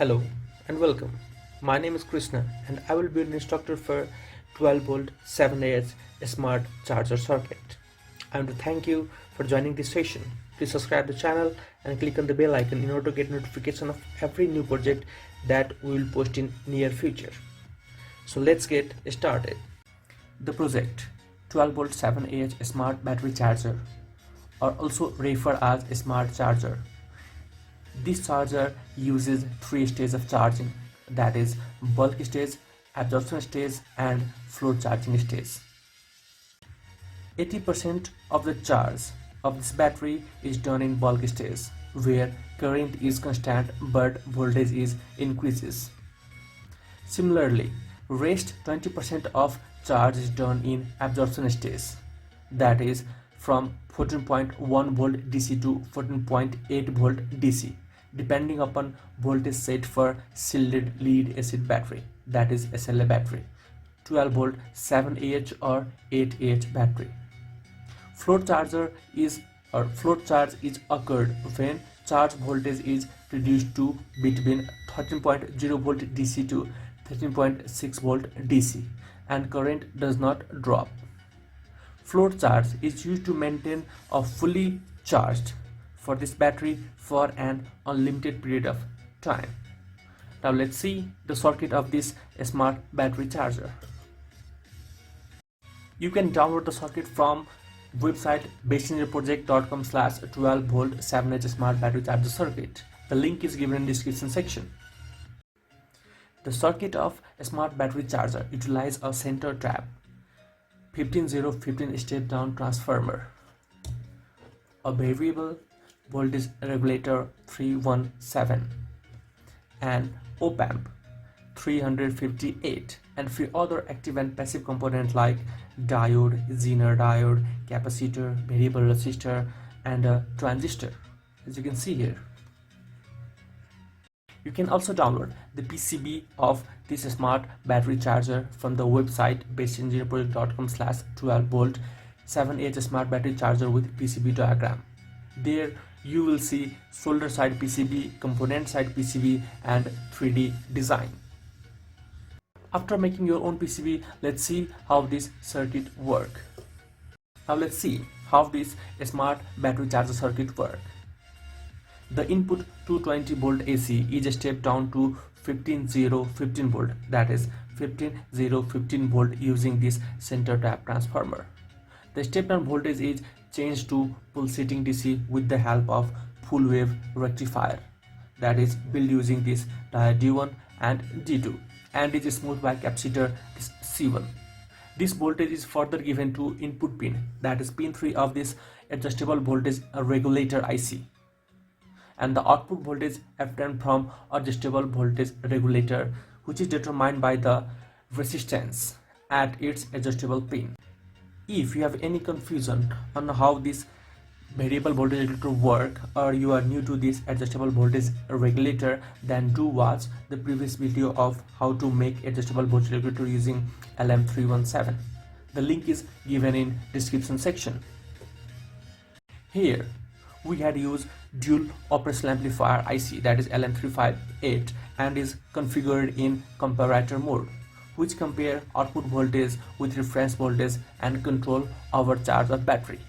Hello and welcome. My name is Krishna and I will be an instructor for 12 volt 7AH smart charger circuit. I want to thank you for joining this session. Please subscribe the channel and click on the bell icon in order to get notification of every new project that we will post in near future. So let's get started. The project 12 volt 7AH smart battery charger, or also referred as smart charger. This charger uses three stages of charging, that is bulk stage, absorption stage and float charging stage. 80% of the charge of this battery is done in bulk stage, where current is constant but voltage is increases. Similarly, rest 20% of charge is done in absorption stage, that is from 14.1 volt DC to 14.8 volt DC, depending upon voltage set for shielded lead acid battery, that is SLA battery, 12 volt 7AH or 8AH battery. Float charge is occurred when charge voltage is reduced to between 13.0 volt DC to 13.6 volt DC and current does not drop. Float charge is used to maintain a fully charged for this battery for an unlimited period of time. Now let's see the circuit of this smart battery charger. You can download the circuit from website basengineerproject.com/12 volt 7H smart battery charger circuit. The link is given in description section. The circuit of a smart battery charger utilizes a center tap, 15015 step down transformer, a variable voltage regulator 317, and op-amp 358, and few other active and passive components like diode, Zener diode, capacitor, variable resistor, and a transistor, as you can see here. You can also download the PCB of this smart battery charger from the website basengineerproject.com/12 volt 7AH smart battery charger with PCB diagram. There you will see solder side PCB, component side PCB, and 3D design. After making your own PCB, let's see how this circuit works. Now let's see how this smart battery charger circuit works. The input 220 volt AC is stepped down to 15015 volt, that is 15015 volt using this center tap transformer. The step down voltage is changed to pulsating DC with the help of full wave rectifier, that is built using this diode D1 and D2, and is smoothed by capacitor C1. This voltage is further given to input pin, that is pin 3 of this adjustable voltage regulator IC, and the output voltage obtained from adjustable voltage regulator, which is determined by the resistance at its adjustable pin. If you have any confusion on how this variable voltage regulator work, or you are new to this adjustable voltage regulator, then do watch the previous video of how to make adjustable voltage regulator using LM317. The link is given in description section. Here we had used dual operational amplifier IC, that is LM358, and is configured in comparator mode, which compare output voltage with reference voltage and control our charge of battery.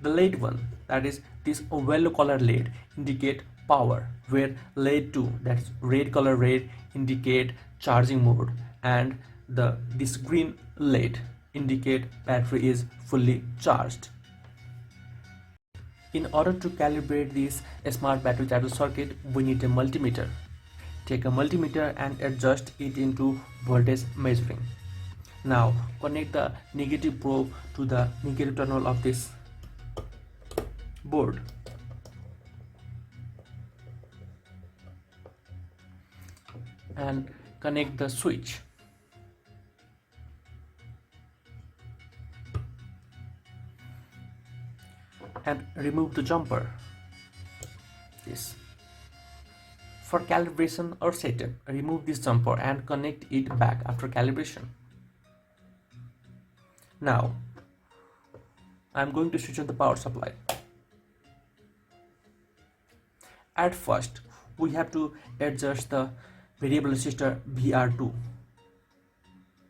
The LED one, that is this yellow color LED, indicate power, where LED 2, that is red color red, indicate charging mode, and this green LED indicate battery is fully charged. In order to calibrate this smart battery charger circuit, we need a multimeter. Take a multimeter and adjust it into voltage measuring. Now connect the negative probe to the negative terminal of this board. And connect the switch. And remove the jumper. This. For calibration or setup, remove this jumper and connect it back after calibration. Now I'm going to switch on the power supply. At first, we have to adjust the variable resistor VR2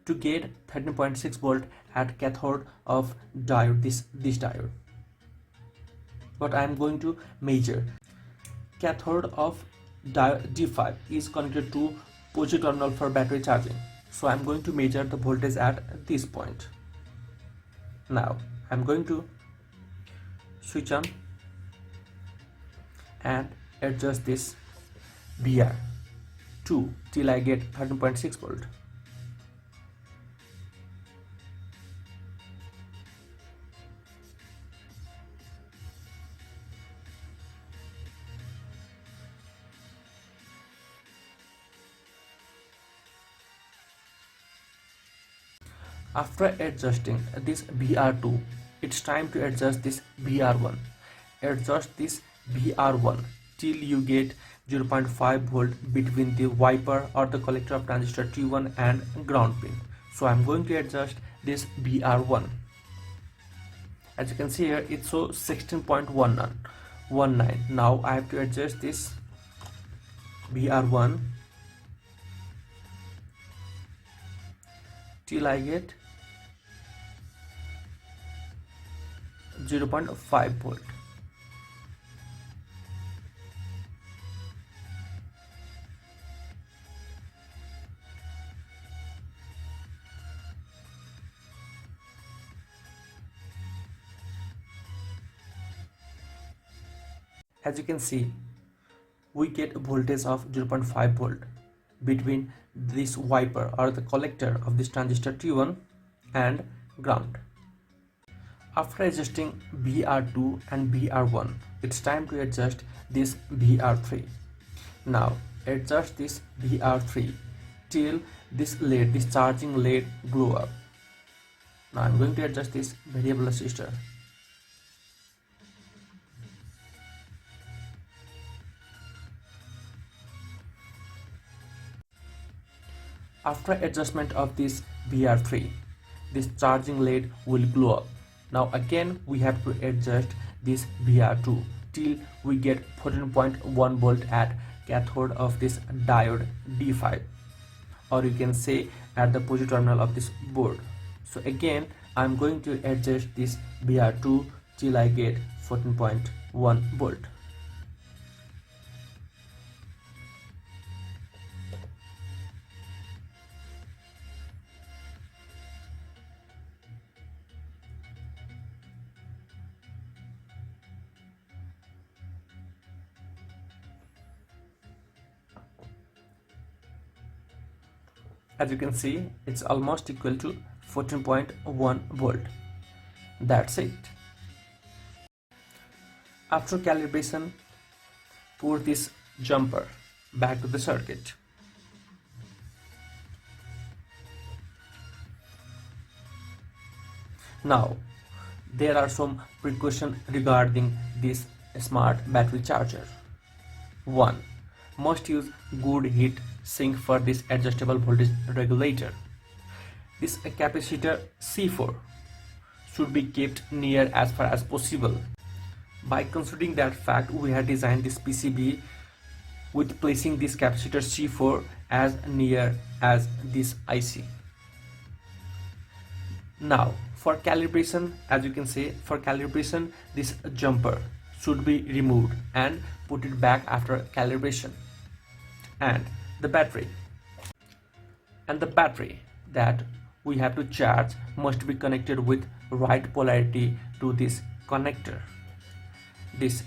to get 13.6 volt at cathode of diode, this diode. What I am going to measure, cathode of D5 is connected to positive terminal for battery charging, so I am going to measure the voltage at this point. Now I am going to switch on and adjust this VR2 till I get 13.6 volt. After adjusting this VR2, it's time to adjust this VR1. Adjust this VR1 till you get 0.5 volt between the wiper or the collector of transistor T1 and ground pin. So I'm going to adjust this VR1. As you can see here, it shows 16.19. Now I have to adjust this VR1 till I get 0.5 volt. As you can see, we get a voltage of 0.5 volt between this wiper or the collector of this transistor T1 and ground. After adjusting VR2 and VR1, it's time to adjust this VR3. Now adjust this VR3 till this charging LED glow up. Now I'm going to adjust this variable resistor. After adjustment of this VR3, this charging LED will glow up. Now again we have to adjust this VR2 till we get 14.1 volt at cathode of this diode D5, or you can say at the positive terminal of this board. So again I'm going to adjust this VR2 till I get 14.1 volt. As you can see, it's almost equal to 14.1 volt. That's it. After calibration, put this jumper back to the circuit. Now, there are some precautions regarding this smart battery charger. 1. Must use good heat sink for this adjustable voltage regulator. This capacitor C4 should be kept near as far as possible. By considering that fact, we have designed this PCB with placing this capacitor C4 as near as this IC. Now for calibration, as you can see, for calibration this jumper should be removed and put it back after calibration. And the battery that we have to charge must be connected with right polarity to this connector. This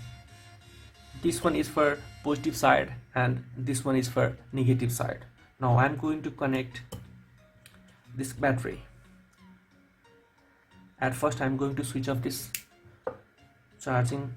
one is for positive side and this one is for negative side. Now I'm going to connect this battery. At first I'm going to switch off this charging.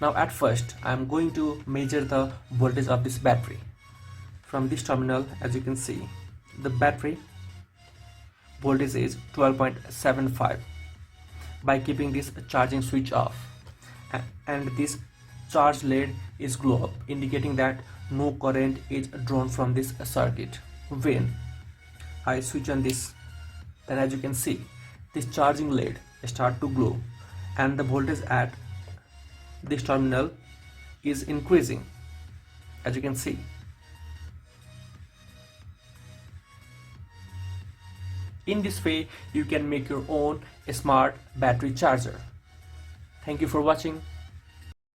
Now at first I am going to measure the voltage of this battery. From this terminal, as you can see, the battery voltage is 12.75. by keeping this charging switch off, and this charge LED is glow up, indicating that no current is drawn from this circuit. When I switch on this, then as you can see, this charging LED start to glow and the voltage at this terminal is increasing, as you can see. In this way, you can make your own smart battery charger. Thank you for watching.